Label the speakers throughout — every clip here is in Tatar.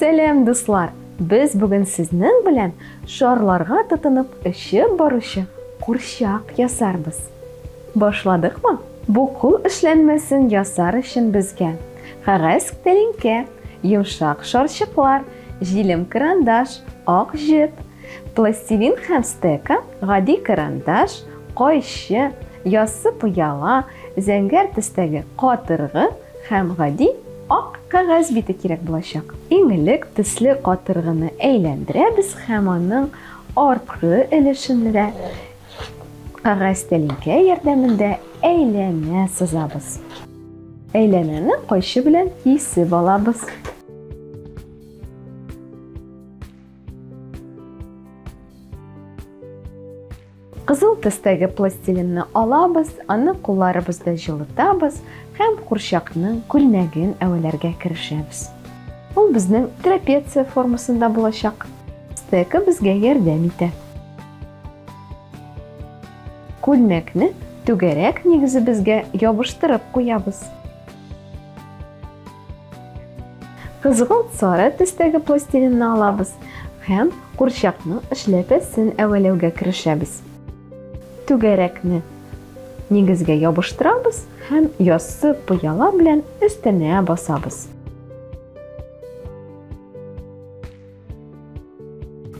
Speaker 1: Сәлам, дуслар! Без бүген сезнең белән шарларга тотынып эшеп баручы курчак ясарбыз. Башладыкмы? Бу кул эшләнмәсен ясар өчен безгә кәгазь тәлинкә, йомшак шарчыклар, җилем карандаш, ак җеп, пластилин һәм стека, гади карандаш, кайчы, яссы пыяла, зәңгәр төстәге катыргы һәм гади ак кәгазь бите кирәк булачак. Иң элек төсле катыргыны әйләндерәбез һәм аның арткы өлешендә кәгазь тәлинкә ярдәмендә әйләнә сызабыз. Әйләнәне кайчы белән кисеп алабыз. Кызыл төстәге пластилинны алабыз, аны кулларыбызда җылытабыз һәм курчакның күлмәген әвәләргә керешәбез. Ул безнең трапеция формасында булачак. Стека безгә ярдәм итә. Күлмәкне түгәрәк нигезебезгә ябыштырып куябыз. Кызгылт сары төстәге пластилинны алабыз һәм курчакның эшләпәсен әвәләүгә керешәбез. Түгәрәкне нигезгә ябыштырабыз һәм яссы пыяла белән өстенә басабыз.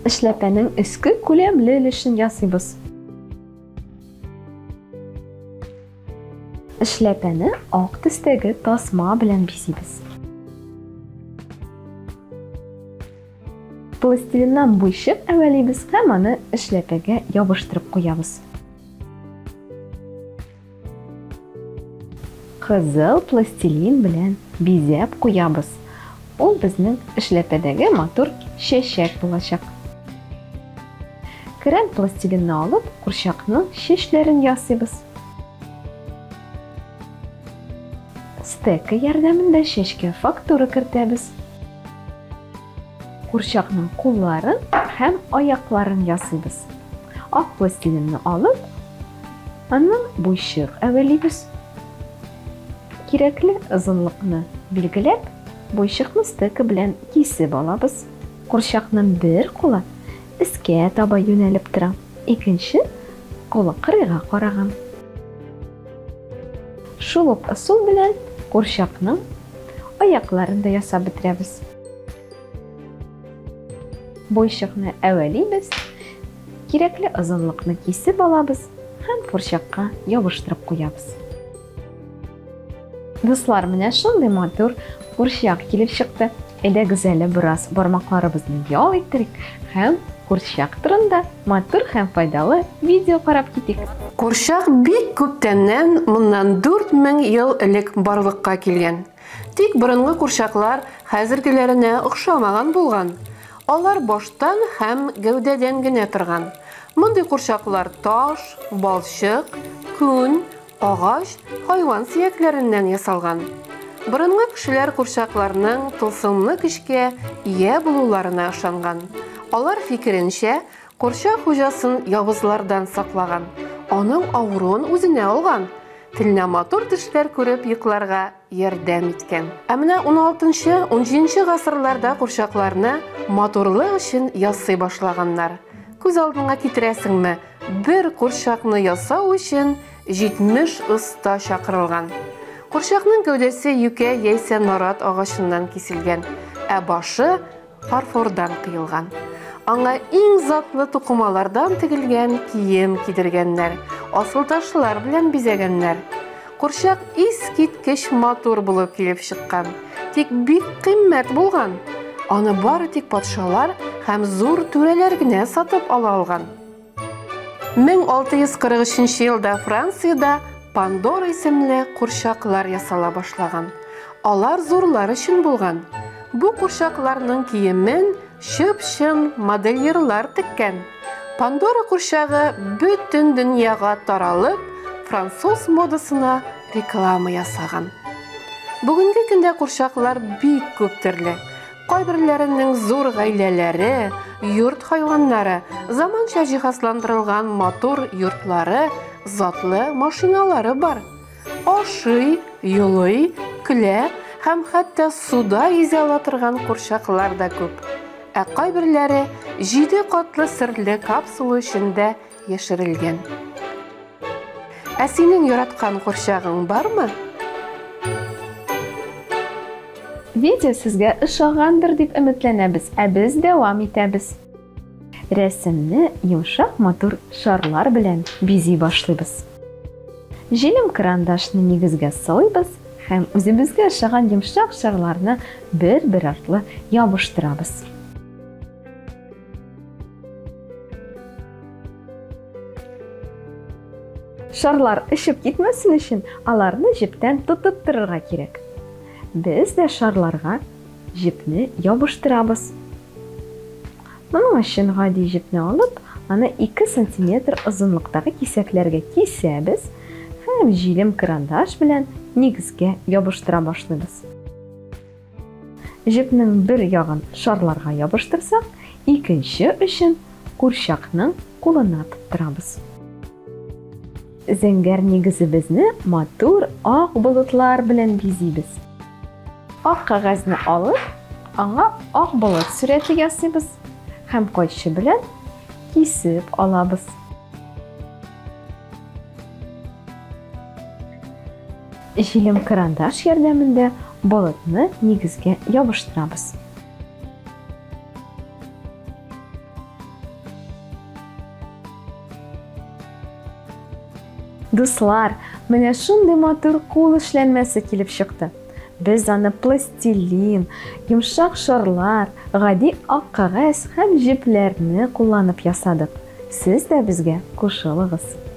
Speaker 1: Эшләпәнең өске күләмле өлешен ясыйбыз. Эшләпәне ак төстәге тасма белән бизибез. Пластилиннан буйчык әвәлибез һәм аны эшләпәгә ябыштырып куябыз. Кызыл пластилин белән бизәп куябыз. Ул безнең эшләпәдәге матур чәчәк булачак. Крем пластилинны алып, курчакның чәчләрен ясыйбыз. Стека ярдәмендә чәчкә фактура кертәбез. Курчакның кулларын һәм аякларын ясыйбыз. Ак пластилинны алып, аның буйчык әвәлибез. Кирәкле озынлыкны билгеләп, буйчыкны стека белән кисеп алабыз. Курчакның бер кулы искә таба юнәлеп тора, икенче кулы кырыйга караган. Шул ук ысул белән курчакның аякларын да ясап бетерәбез. Буйчыкны әвәлибез, кирәкле озынлыкны кисеп алабыз һәм курчакка ябыштырып куябыз. Дуслар, менә шундый матур курчак килеп чыкты. Әйдәгез әле бераз бармакларыбызны ял иттерик һәм курчак турында матур һәм файдалы видео карап китик.
Speaker 2: Курчак бик күптәннән, моннан 4000 ел элек барлыкка килгән. Тик борынгы курчаклар хәзергеләренә охшамаган булган. Алар баштан һәм гәүдәдән генә торган. Мондый курчаклар таш, балчык, күн, агач, хайван сөякләреннән ясалган. Борынгы кешеләр курчакларның тылсымлы көчкә ия булуларына ышанган. Алар фикеренчә, курчак хуҗасын явызлардан саклаган. Аның авыруын үзенә алган. Теленә матур төшләр күреп йокларга ярдәм иткән. Ә менә 16-17 гасырларда курчакларны матурлык өчен ясый башлаганнар. Күз алдыңа китерәсеңме, бер курчакны ясау өчен 70 оста чакырылган. Курчакның гәүдәсе юкә яисә нарат агачыннан киселгән, ә башы фарфордан кыелган. Аңа иң затлы тукымалардан тегелгән кием кидергәннәр, асылташлар белән бизәгәннәр. Курчак искиткеч матур булып килеп чыккан, тик бик кыйммәт булган. Аны бары тик патшалар һәм зур түрәләр генә сатып ала алган. 1643 елда Франциядә Пандора исемле курчаклар ясала башлаган. Алар зурлар өчен булган. Бу курчакларның киемен чып-чын модельерлар теккән. Пандора курчагы бөтен дөньяга таралып, француз модасына реклама ясаган. Бүгенге көндә курчаклар бик күп төрле. Кайберләренең зур гаиләләре, йорт хайваннары, заманча җиһазландырылган матур йортлары, затлы машиналары бар. Ашый, юлый, көлә һәм хәтта суда йөзә ала торган курчаклар да күп. Ә кайберләре 7 катлы серле капсула эчендә яшерелгән. Ә синең яраткан курчагың бармы?
Speaker 1: Видео сезгә ошагандыр дип өметләнәбез, ә без дәвам итәбез. Рәсемне йомшак матур шарлар белән бизи башлыйбыз. Җилем карандашны нигезгә салыйбыз һәм үзебезгә ошаган йомшак шарларны бер-бер артлы ябыштырабыз. Шарлар ишеп китмәсен өчен аларны җептән тотып торырга кирәк. Без дә шарларга җепне ябыштырабыз. Моның өчен гади җепне алып, аны 2 см озынлыктагы кисәкләргә кисәбез һәм җилем карандаш белән нигезгә ябыштыра башлыйбыз. Җепнең бер ягын шарларга ябыштырсак, икенче өчен курчакның кулына тоттырабыз. Зәңгәр нигезебезне матур ак болытлар белән бизибез. Ак кагазны алып, аңа ак болыт сурәте ясыйбыз һәм кайчы белән кисеп алабыз. Җилем карандаш ярдәмендә болытны нигезгә ябыштырабыз. Дуслар, менә шундый матур кул эшләнмәсе килеп чыкты. Без аны пластилин, йомшак шарлар, гади ак кагаз һәм җепләрне кулланып ясадык. Сез дә безгә кушылыгыз.